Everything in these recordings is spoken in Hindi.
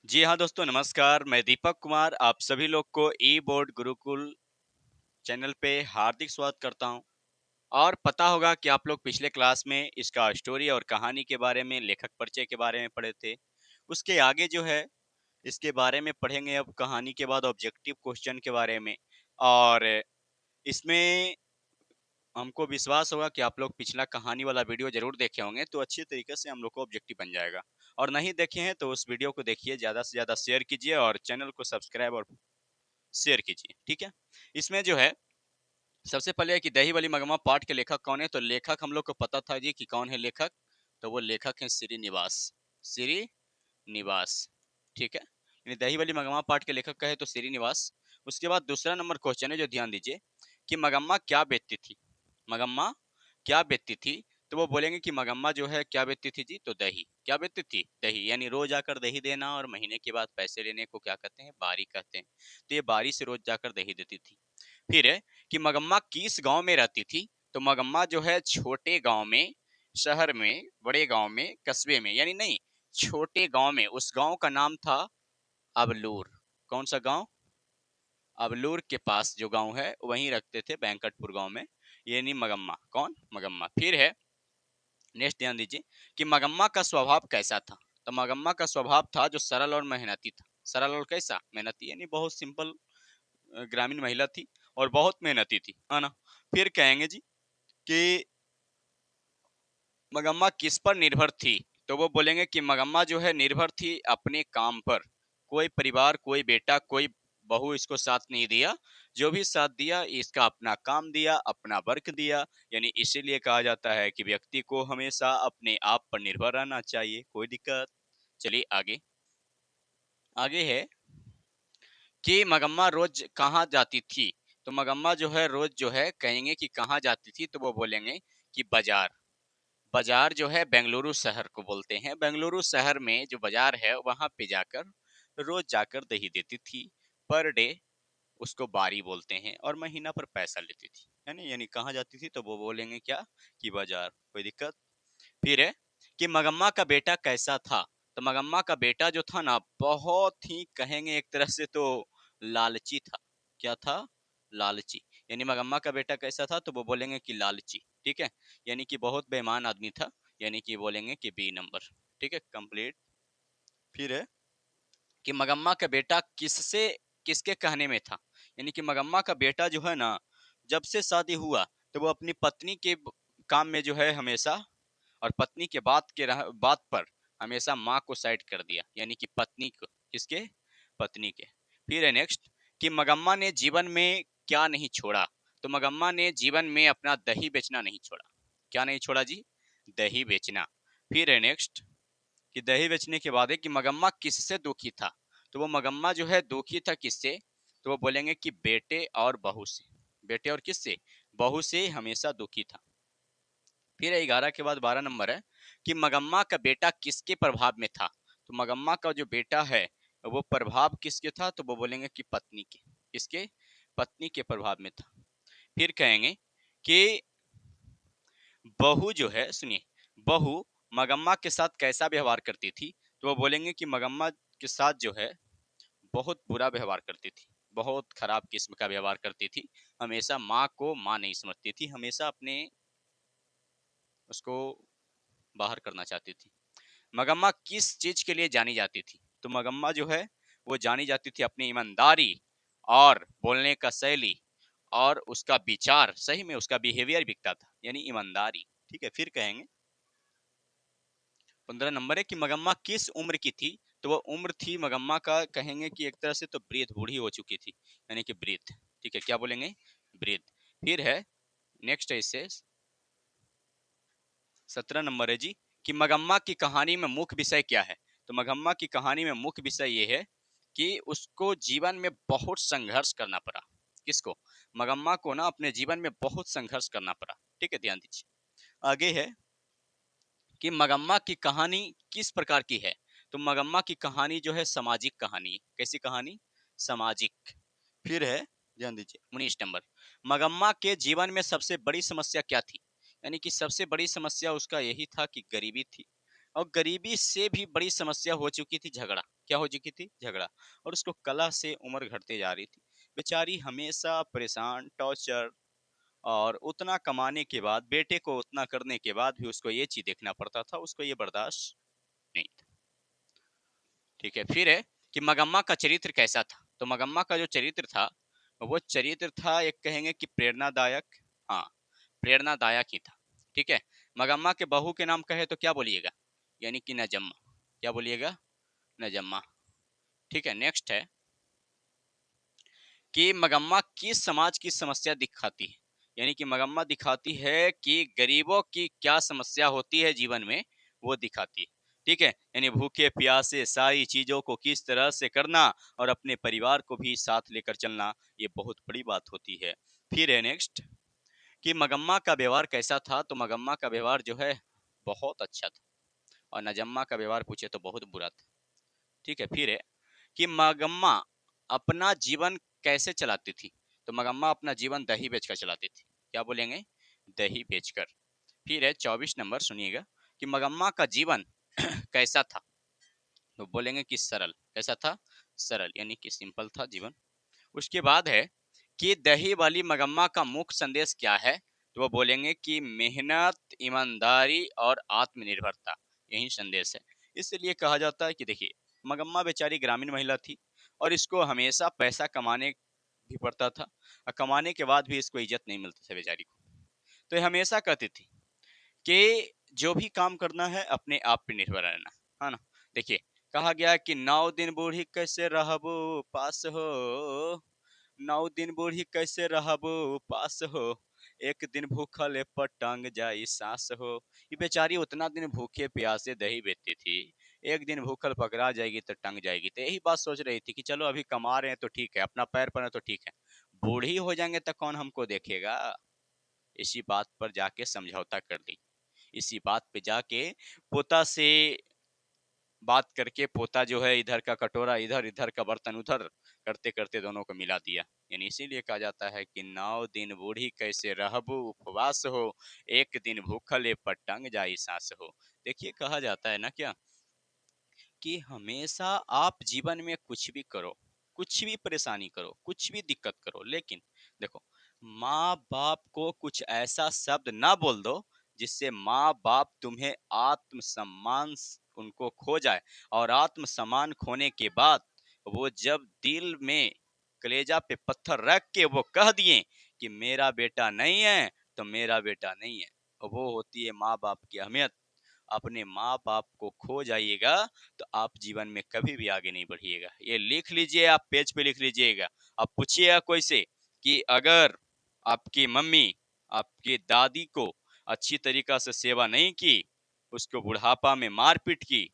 जी हाँ दोस्तों, नमस्कार। मैं दीपक कुमार आप सभी लोग को ई बोर्ड गुरुकुल चैनल पे हार्दिक स्वागत करता हूँ। और पता होगा कि आप लोग पिछले क्लास में इसका स्टोरी और कहानी के बारे में, लेखक परिचय के बारे में पढ़े थे। उसके आगे जो है इसके बारे में पढ़ेंगे अब कहानी के बाद ऑब्जेक्टिव क्वेश्चन के बारे में। और इसमें हमको विश्वास होगा कि आप लोग पिछला कहानी वाला वीडियो जरूर देखे होंगे, तो अच्छी तरीके से हम लोग को ऑब्जेक्टिव बन जाएगा। और नहीं देखे हैं तो उस वीडियो को देखिए, ज्यादा से ज्यादा शेयर कीजिए और चैनल को सब्सक्राइब और शेयर कीजिए, ठीक है। इसमें जो है सबसे पहले है कि दही वाली मगमा पाठ के लेखक कौन है। तो लेखक हम लोग को पता था जी कि कौन है लेखक। तो वो लेखक है श्रीनिवास। श्रीनिवास, ठीक है। यानी दही वाली मगमा पाठ के लेखक कहे तो श्रीनिवास। उसके बाद दूसरा नंबर क्वेश्चन है, जो ध्यान दीजिए कि मगम्मा क्या बेचती थी। मगम्मा क्या बेचती थी। तो वो बोलेंगे कि मगम्मा जो है क्या बेचती थी जी। तो दही। क्या बेचती थी? दही। यानी रोज आकर दही देना और महीने के बाद पैसे लेने को क्या कहते हैं? बारी कहते हैं। तो ये बारी से रोज जाकर दही देती थी। फिर है कि मगम्मा किस गांव में रहती थी। तो मगम्मा जो है छोटे गांव में, शहर में, बड़े गांव में, कस्बे में, यानी नहीं, छोटे गांव में। उस गांव का नाम था अबलूर। कौन सा गांव? अबलूर के पास जो गांव है वहीं रखते थे, बैंकटपुर गांव में। ये नहीं मगम्मा। कौन? मगम्मा। फिर है नेक्स्ट, ध्यान दीजिए कि मगम्मा का स्वभाव कैसा था। तो मगम्मा का स्वभाव था जो सरल और मेहनती था। सरल और कैसा? मेहनती, यानी बहुत सिंपल ग्रामीण महिला थी और बहुत मेहनती थी, है ना। फिर कहेंगे जी कि मगम्मा किस पर निर्भर थी। तो वो बोलेंगे कि मगम्मा जो है निर्भर थी अपने काम पर। कोई परिवार, कोई बेटा, कोई बहू इसको साथ नहीं दिया। जो भी साथ दिया इसका अपना काम दिया, अपना वर्क दिया। यानी इसीलिए कहा जाता है कि व्यक्ति को हमेशा अपने आप पर निर्भर रहना चाहिए। कोई दिक्कत? चलिए आगे। आगे है कि मगम्मा रोज कहाँ जाती थी। तो मगम्मा जो है रोज जो है कहेंगे कि कहाँ जाती थी। तो वो बोलेंगे कि बाजार। बाजार जो है बेंगलुरु शहर को बोलते हैं। बेंगलुरु शहर में जो बाजार है वहां पे जाकर रोज जाकर दही देती थी। पर डे उसको बारी बोलते हैं और महीना पर पैसा लेती थी, है ना। यानी कहाँ जाती थी तो वो बोलेंगे क्या? कि बाजार। कोई दिक्कत? फिर है कि मगम्मा का बेटा कैसा था। तो मगम्मा का बेटा जो था ना, बहुत ही कहेंगे एक तरह से तो लालची था। क्या था? लालची। यानी मगम्मा का बेटा कैसा था तो वो बोलेंगे कि लालची, ठीक है। यानी कि बहुत बेईमान आदमी था। यानी कि बोलेंगे कि बी नंबर, ठीक है, कंप्लीट। फिर है कि मगम्मा का बेटा किससे, किसके कहने में था। यानी कि मगम्मा का बेटा जो है ना, जब से शादी हुआ तो वो अपनी पत्नी के काम में जो है हमेशा, और पत्नी के बात पर हमेशा माँ को साइड कर दिया। यानी कि पत्नी को, किसके? पत्नी के। फिर है नेक्स्ट कि मगम्मा ने जीवन में क्या नहीं छोड़ा। तो मगम्मा ने जीवन में अपना दही बेचना नहीं छोड़ा। क्या नहीं छोड़ा जी? दही बेचना। फिर है नेक्स्ट कि दही बेचने के बाद है कि मगम्मा किससे दुखी था। तो वो मगम्मा जो है दुखी था किससे। तो वो बोलेंगे कि बेटे और बहू से। बेटे और किससे? बहू से हमेशा दुखी था। फिर 11 के बाद 12 नंबर है कि मगम्मा का बेटा किसके प्रभाव में था। तो मगम्मा का जो बेटा है वो प्रभाव किसके था। तो वो बोलेंगे कि पत्नी के। किसके? पत्नी के प्रभाव में था। फिर कहेंगे कि बहू जो है, सुनिए, बहू मगम्मा के साथ कैसा व्यवहार करती थी। तो वो बोलेंगे कि मगम्मा के साथ जो है बहुत बुरा व्यवहार करती थी। बहुत खराब किस्म का व्यवहार करती थी। हमेशा माँ को माँ नहीं समझती थी, हमेशा अपने उसको बाहर करना चाहती थी। मगम्मा किस चीज के लिए जानी जाती थी। तो मगम्मा जो है वो जानी जाती थी अपनी ईमानदारी और बोलने का शैली और उसका विचार, सही में उसका बिहेवियर बिकता था, यानी ईमानदारी, ठीक है। फिर कहेंगे 15 नंबर है कि मगम्मा किस उम्र की थी। तो वो उम्र थी मगम्मा का, कहेंगे कि एक तरह से तो वृद्ध, बूढ़ी हो चुकी थी, यानी कि वृद्ध, ठीक है। क्या बोलेंगे? वृद्ध। फिर है नेक्स्ट है इससे 17 नंबर है जी कि मगम्मा की कहानी में मुख्य विषय क्या है। तो मगम्मा की कहानी में मुख्य विषय ये है कि उसको जीवन में बहुत संघर्ष करना पड़ा। किसको? मगम्मा को ना अपने जीवन में बहुत संघर्ष करना पड़ा, ठीक है। ध्यान दीजिए आगे है कि मगम्मा की कहानी किस प्रकार की है। तो मगम्मा की कहानी जो है सामाजिक कहानी है। कैसी कहानी? सामाजिक। फिर है ध्यान दीजिए 19 नंबर, मगम्मा के जीवन में सबसे बड़ी समस्या क्या थी। यानी कि सबसे बड़ी समस्या उसका यही था कि गरीबी थी। और गरीबी से भी बड़ी समस्या हो चुकी थी झगड़ा। क्या हो चुकी थी? झगड़ा। और उसको कलह से उम्र घटते जा रही थी। बेचारी हमेशा परेशान, टॉर्चर, और उतना कमाने के बाद, बेटे को उतना करने के बाद भी उसको ये चीज देखना पड़ता था, उसको ये बर्दाश्त नहीं था। ठीक है, फिर है कि मगम्मा का चरित्र कैसा था। तो मगम्मा का जो चरित्र था, वो चरित्र था, एक कहेंगे कि प्रेरणादायक। हाँ, प्रेरणादायक ही था। ठीक है, मगम्मा के बहू के नाम कहे तो क्या बोलिएगा? यानी कि नजम्मा। क्या बोलिएगा? नजम्मा। ठीक है, नेक्स्ट है कि मगम्मा किस समाज की समस्या दिखाती है। यानी कि मगम्मा दिखाती है कि गरीबों की क्या समस्या होती है जीवन में, वो दिखाती है। ठीक है, यानी भूखे प्यासे सारी चीजों को किस तरह से करना और अपने परिवार को भी साथ लेकर चलना, ये बहुत बड़ी बात होती है। फिर है नेक्स्ट कि मगम्मा का व्यवहार कैसा था। तो मगम्मा का व्यवहार जो है बहुत अच्छा था, और नजम्मा का व्यवहार पूछे तो बहुत बुरा था। ठीक है, फिर है कि मगम्मा अपना जीवन कैसे चलाती थी। तो मगम्मा अपना जीवन दही बेचकर चलाती थी। क्या बोलेंगे? दही बेचकर। फिर है 24 नंबर, सुनिएगा कि मगम्मा का जीवन कैसा था। तो बोलेंगे कि सरल। कैसा था? सरल, यानी कि सिंपल था जीवन। उसके बाद है कि दही वाली मगम्मा का मुख्य संदेश क्या है। तो वो बोलेंगे कि मेहनत, ईमानदारी और आत्मनिर्भरता, यही संदेश है। इसलिए कहा जाता है कि देखिए, मगम्मा बेचारी ग्रामीण महिला थी, और इसको हमेशा पैसा कमाने भी पड़ता था, और कमाने के बाद भी इसको इज्जत नहीं मिलती थी बेचारी को। तो ये हमेशा कहती थी कि जो भी काम करना है अपने आप पे निर्भर रहना है ना। देखिए, कहा गया कि 9 दिन बूढ़ी कैसे रहबो पास हो, 9 दिन बूढ़ी कैसे रहबो पास हो, एक दिन भूखल पर टंग जाई सांस हो। ये बेचारी उतना दिन भूखे प्यासे दही बेचती थी, एक दिन भूखल पकड़ा जाएगी तो टंग जाएगी। तो यही बात सोच रही थी कि चलो अभी कमा रहे हैं तो ठीक है, अपना पैर पर है तो ठीक है, बूढ़ी हो जाएंगे तो कौन हमको देखेगा। इसी बात पर जाके समझौता कर ली। इसी बात पे जाके पोता से बात करके, पोता जो है इधर का कटोरा इधर, इधर का बर्तन उधर, करते करते दोनों को मिला दिया। यानी इसीलिए कहा जाता है कि 9 दिन बूढ़ी कैसे रहबू उपवास हो, एक दिन भूखले पर टंग जाई सांस हो। देखिए, कहा जाता है ना क्या, कि हमेशा आप जीवन में कुछ भी करो, कुछ भी परेशानी करो, कुछ भी दिक्कत करो, लेकिन देखो, माँ बाप को कुछ ऐसा शब्द ना बोल दो जिससे माँ बाप तुम्हें आत्मसम्मान उनको खो जाए, और आत्मसम्मान खोने के बाद वो जब दिल में, कलेजा पे पत्थर रख के वो कह दिए कि मेरा बेटा नहीं है, तो मेरा बेटा नहीं है। वो होती है माँ बाप की अहमियत। अपने माँ बाप को खो जाइएगा तो आप जीवन में कभी भी आगे नहीं बढ़िएगा। ये लिख लीजिए, आप पेज पे लिख लीजिएगा। आप पूछिएगा कोई से कि अगर आपकी मम्मी आपकी दादी को अच्छी तरीका से सेवा नहीं की, उसको बुढ़ापा में मारपीट की,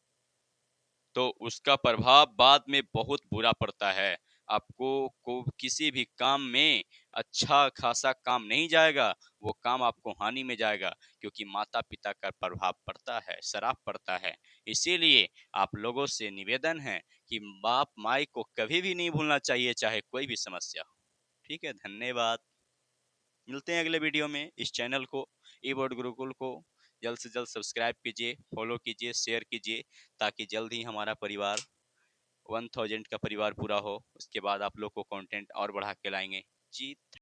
तो उसका प्रभाव बाद में बहुत बुरा पड़ता है। आपको को किसी भी काम में अच्छा खासा काम नहीं जाएगा, वो काम आपको हानि में जाएगा, क्योंकि माता पिता का प्रभाव पड़ता है, शराब पड़ता है। इसीलिए आप लोगों से निवेदन है कि बाप माई को कभी भी नहीं भूलना चाहिए, चाहे कोई भी समस्या हो। ठीक है, धन्यवाद। मिलते हैं अगले वीडियो में। इस चैनल को, ई बोर्ड गुरुकुल को जल्द से जल्द सब्सक्राइब कीजिए, फॉलो कीजिए, शेयर कीजिए, ताकि जल्द ही हमारा परिवार 1000 का परिवार पूरा हो। उसके बाद आप लोग को कंटेंट और बढ़ा के लाएंगे जी।